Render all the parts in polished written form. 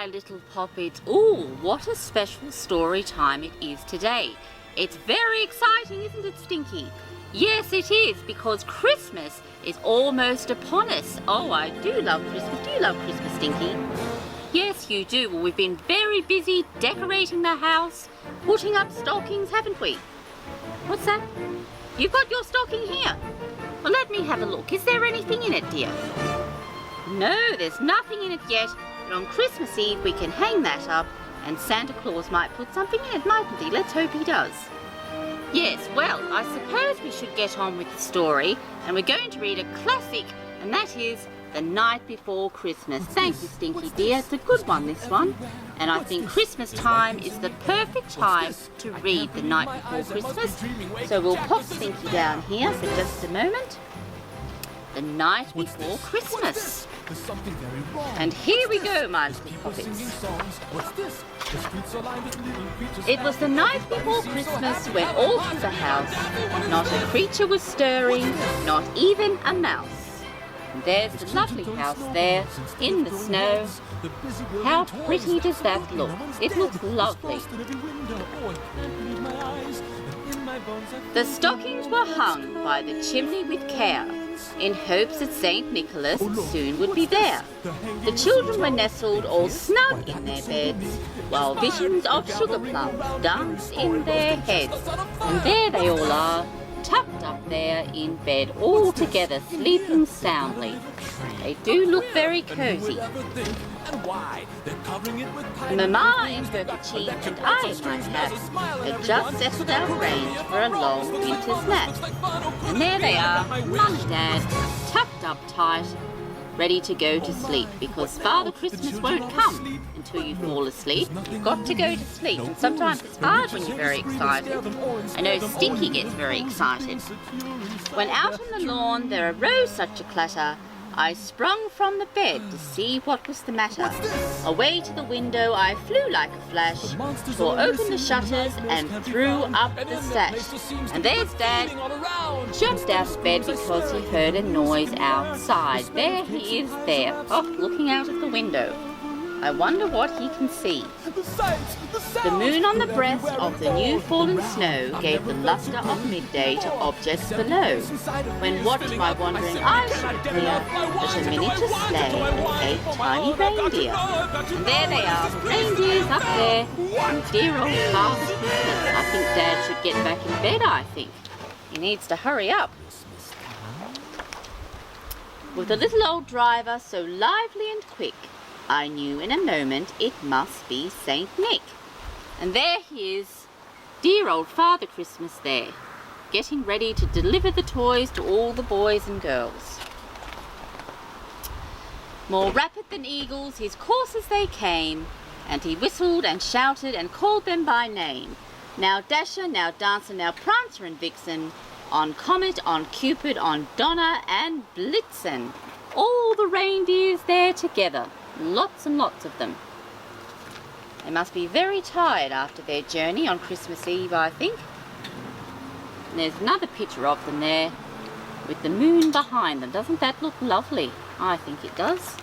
my little poppets. Ooh, what a special story time it is today. It's very exciting, isn't it, Stinky? Yes, it is, because Christmas is almost upon us. Oh, I do love Christmas. Do you love Christmas, Stinky? Yes, you do. Well, we've been very busy decorating the house, putting up stockings, haven't we? What's that? You've got your stocking here. Well, let me have a look. Is there anything in it, dear? No, there's nothing in it yet, but on Christmas Eve we can hang that up, and Santa Claus might put something in it, mightn't he? Let's hope he does. Yes, well, I suppose we should get on with the story, and we're going to read a classic, and that is The Night Before Christmas. Thank you, Stinky dear. It's a good one, this one. And I think Christmas time is the perfect time to read The Night Before Christmas. So we'll pop Stinky down here for just a moment. The Night Before Christmas. And here we go, my little puppets. It was the night before Christmas when all through the house not a creature was stirring, not even a mouse. And there's the lovely house there in the snow. How pretty does that look? It looks lovely. The stockings were hung by the chimney with care, in hopes that St. Nicholas soon would be there. The children were nestled all snug in their beds, while visions of sugar plums danced in their heads. And there they all are, tucked up there in bed, all together, sleeping soundly. They do look very cosy. Mamma in her kerchief and I in my hat had just settled our range for a long winter's nap. And there they are, Mum and Dad, tucked up tight, ready to go to sleep, because Father Christmas won't come until you fall asleep. You've got to go to sleep, and sometimes it's hard when you're very excited. I know Stinky gets very excited. When out on the lawn there arose such a clatter, I sprung from the bed to see what was the matter. Away to the window I flew like a flash, tore open the shutters and threw up the sash. And there's Dad, jumped out of bed because he heard a noise outside. There he is there, off looking out of the window. I wonder what he can see. The moon on the breast of the new fallen snow gave the lustre of midday to objects below, when what to my wondering eyes should appear but a miniature sleigh and 8 tiny reindeer. And there they are, the reindeers up there, and dear old Father Christmas. I think Dad should get back in bed, I think. He needs to hurry up. With the little old driver so lively and quick, I knew in a moment it must be Saint Nick. And there he is, dear old Father Christmas there, getting ready to deliver the toys to all the boys and girls. More rapid than eagles his coursers they came, and he whistled and shouted and called them by name. Now Dasher, now Dancer, now Prancer and Vixen, on Comet, on Cupid, on Donner and Blitzen. All the reindeers there together. Lots and lots of them. They must be very tired after their journey on Christmas Eve, I think. And there's another picture of them there with the moon behind them. Doesn't that look lovely? I think it does.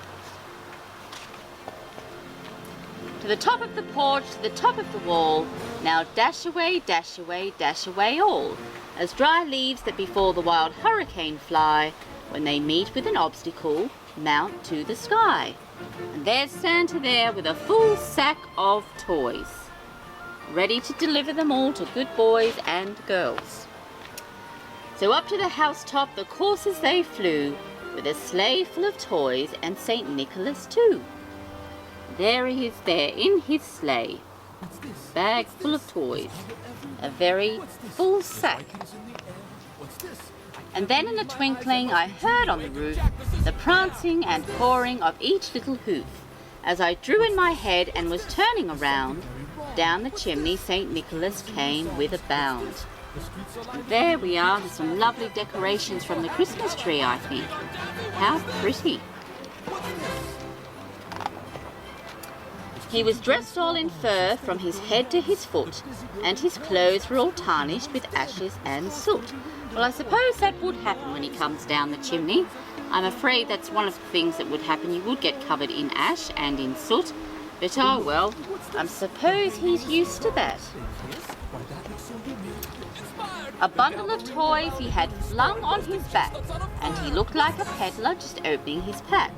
To the top of the porch, to the top of the wall, now dash away, dash away, dash away all, as dry leaves that before the wild hurricane fly, when they meet with an obstacle, mount to the sky. And there's Santa there with a full sack of toys, ready to deliver them all to good boys and girls. So up to the housetop the coursers they flew, with a sleigh full of toys and St. Nicholas too. There he is there in his sleigh, bag full of toys, a very full sack. And then in a twinkling I heard on the roof the prancing and pawing of each little hoof, as I drew in my head and was turning around. Down the chimney St. Nicholas came with a bound. And there we are, with some lovely decorations from the Christmas tree, I think. How pretty. He was dressed all in fur from his head to his foot, and his clothes were all tarnished with ashes and soot. Well, I suppose that would happen when he comes down the chimney. I'm afraid that's one of the things that would happen. You would get covered in ash and in soot. But oh well, I suppose he's used to that. A bundle of toys he had flung on his back, and he looked like a peddler just opening his pack.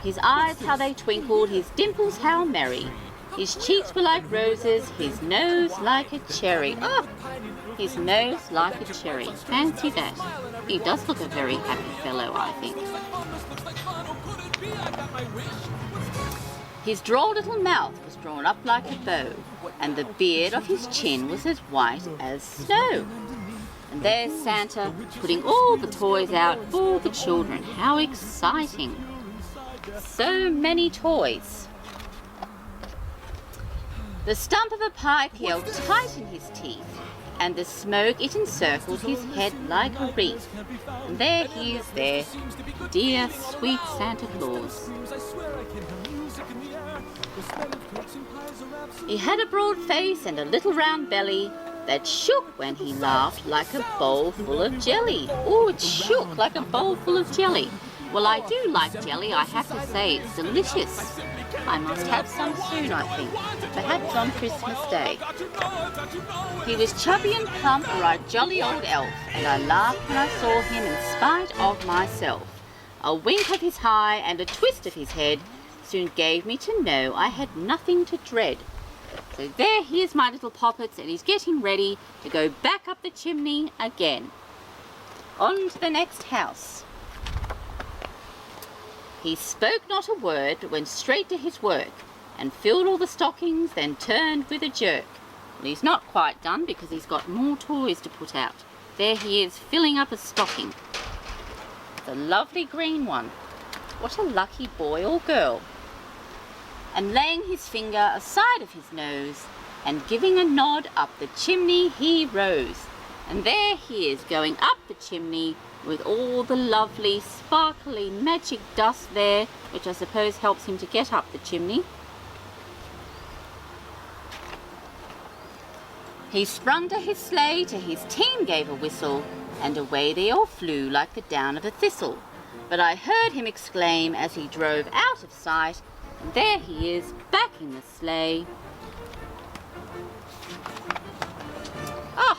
His eyes how they twinkled, his dimples how merry. His cheeks were like roses, his nose like a cherry. Oh, his nose like a cherry. Fancy that. He does look a very happy fellow, I think. His droll little mouth was drawn up like a bow, and the beard of his chin was as white as snow. And there's Santa putting all the toys out for the children. How exciting! So many toys. The stump of a pipe held tight in his teeth, and the smoke it encircled his head like a wreath. And there he is there, dear sweet Santa Claus. He had a broad face and a little round belly that shook when he laughed like a bowl full of jelly. Oh, it shook like a bowl full of jelly. Well, I do like jelly, I have to say, it's delicious. I must have some soon, I think, perhaps on Christmas Day. He was chubby and plump, or a jolly old elf, and I laughed when I saw him in spite of myself. A wink of his eye and a twist of his head soon gave me to know I had nothing to dread. So there he is, my little poppets, and he's getting ready to go back up the chimney again. On to the next house. He spoke not a word, but went straight to his work, and filled all the stockings, then turned with a jerk. Well, he's not quite done because he's got more toys to put out. There he is, filling up a stocking. It's a lovely green one. What a lucky boy or girl. And laying his finger aside of his nose, and giving a nod up the chimney he rose. And there he is, going up the chimney with all the lovely, sparkly, magic dust there, which I suppose helps him to get up the chimney. He sprung to his sleigh, to his team gave a whistle, and away they all flew like the down of a thistle. But I heard him exclaim as he drove out of sight, and there he is, back in the sleigh. Ah,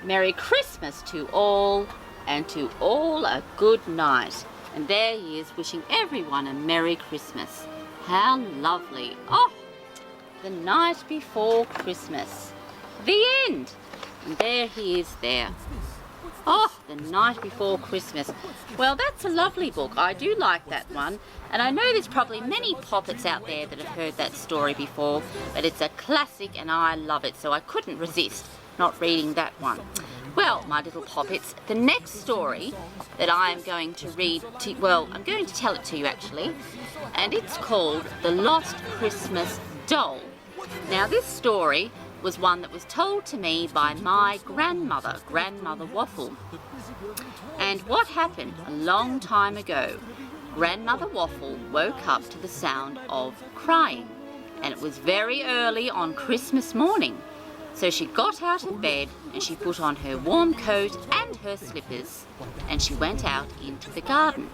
Merry Christmas to all, and to all a good night. And there he is, wishing everyone a Merry Christmas. How lovely. Oh, the night before Christmas. The end. And there he is there. Oh, the night before Christmas. Well, that's a lovely book. I do like that one. And I know there's probably many poppets out there that have heard that story before, but it's a classic and I love it, so I couldn't resist not reading that one. Well, my little poppets, the next story that I am going to read to, well, I'm going to tell it to you actually, and it's called The Lost Christmas Doll. Now, this story was one that was told to me by my grandmother, Grandmother Waffle. And what happened a long time ago, Grandmother Waffle woke up to the sound of crying, and it was very early on Christmas morning. So she got out of bed and she put on her warm coat and her slippers, and she went out into the garden.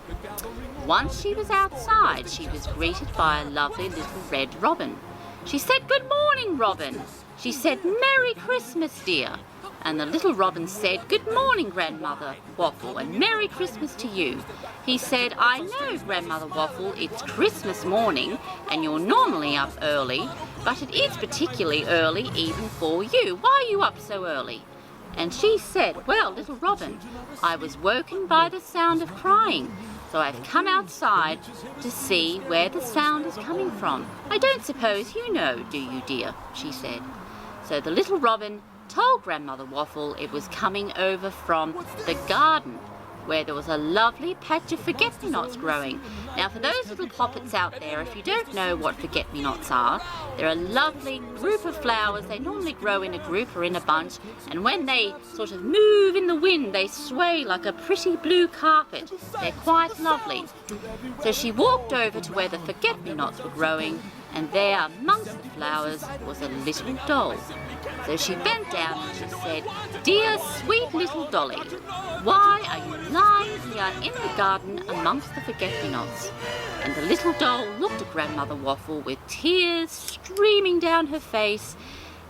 Once she was outside, she was greeted by a lovely little red robin. She said, "Good morning, Robin." She said, "Merry Christmas, dear." And the little robin said, "Good morning, Grandmother Waffle, and Merry Christmas to you." He said, "I know, Grandmother Waffle, it's Christmas morning and you're normally up early, but it is particularly early even for you. Why are you up so early?" And she said, "Well, little robin, I was woken by the sound of crying, so I've come outside to see where the sound is coming from. I don't suppose you know, do you, dear?" she said. So the little robin told Grandmother Waffle it was coming over from the garden, where there was a lovely patch of forget-me-nots growing. Now, for those little poppets out there, if you don't know what forget-me-nots are, they're a lovely group of flowers. They normally grow in a group or in a bunch, and when they sort of move in the wind, they sway like a pretty blue carpet. They're quite lovely. So she walked over to where the forget-me-nots were growing, and there amongst the flowers was a little doll. So she bent down and she said, "Dear sweet little dolly, why are you lying here in the garden amongst the forget-me-nots?" And the little doll looked at Grandmother Waffle with tears streaming down her face,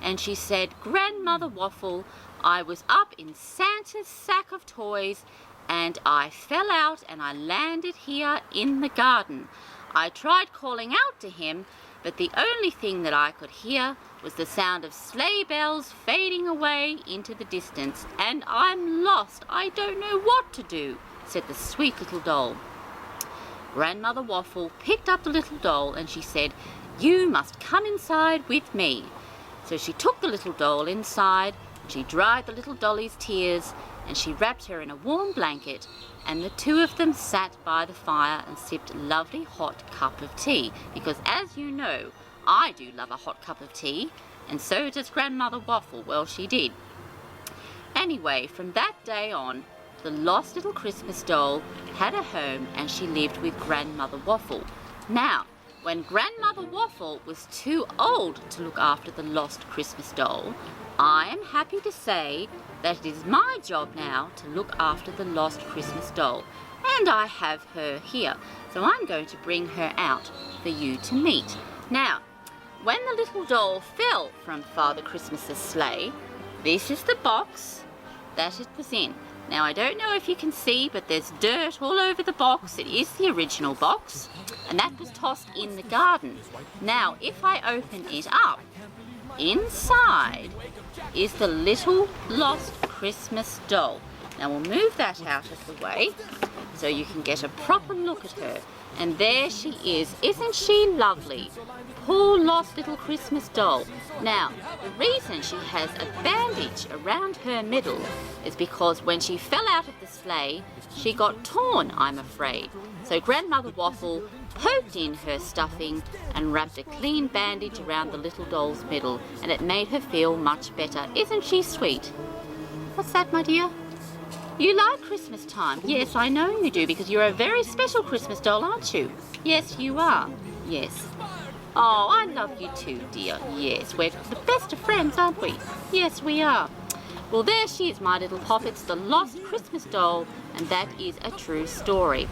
and she said, "Grandmother Waffle, I was up in Santa's sack of toys and I fell out and I landed here in the garden. I tried calling out to him, but the only thing that I could hear was the sound of sleigh bells fading away into the distance, and I'm lost. I don't know what to do," said the sweet little doll. Grandmother Waffle picked up the little doll and she said, "You must come inside with me." So she took the little doll inside, she dried the little dolly's tears, and she wrapped her in a warm blanket, and the two of them sat by the fire and sipped a lovely hot cup of tea, because as you know, I do love a hot cup of tea, and so does Grandmother Waffle. Well, she did. Anyway, from that day on, the lost little Christmas doll had a home and she lived with Grandmother Waffle. Now, when Grandmother Waffle was too old to look after the lost Christmas doll, I am happy to say that it is my job now to look after the lost Christmas doll. And I have her here, so I'm going to bring her out for you to meet. Now, when the little doll fell from Father Christmas's sleigh, this is the box that it was in. Now, I don't know if you can see, but there's dirt all over the box. It is the original box, and that was tossed in the garden. Now, if I open it up, inside is the little lost Christmas doll. Now, we'll move that out of the way so you can get a proper look at her. And there she is. Isn't she lovely? Poor lost little Christmas doll. Now, the reason she has a bandage around her middle is because when she fell out of the sleigh, she got torn, I'm afraid. So Grandmother Waffle poked in her stuffing and wrapped a clean bandage around the little doll's middle, and it made her feel much better. Isn't she sweet? What's that, my dear? You like Christmas time? Yes, I know you do, because you're a very special Christmas doll, aren't you? Yes, you are. Yes. Oh, I love you too, dear. Yes, we're the best of friends, aren't we? Yes, we are. Well, there she is, my little poppets, the lost Christmas doll, and that is a true story.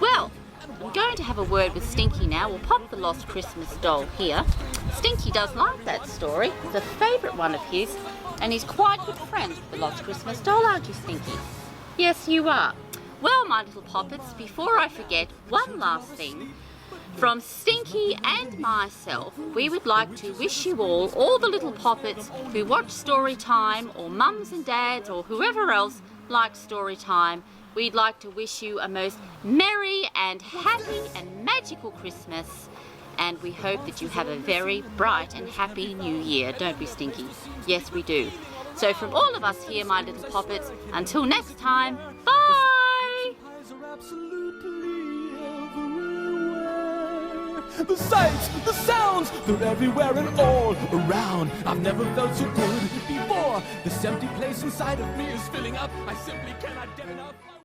Well, I'm going to have a word with Stinky now. We'll pop the lost Christmas doll here. Stinky does like that story. It's a favourite one of his, and he's quite good friends with the lost Christmas doll, aren't you, Stinky? Yes, you are. Well, my little poppets, before I forget, one last thing. From Stinky and myself, we would like to wish you all the little poppets who watch Storytime, or mums and dads, or whoever else likes Storytime, we'd like to wish you a most merry and happy and magical Christmas. And we hope that you have a very bright and happy new year, don't we, Stinky? Yes, we do. So from all of us here, my little poppets, until next time, bye! The sights, the sounds, they're everywhere and all around. I've never felt so good before. This empty place inside of me is filling up. I simply cannot get enough.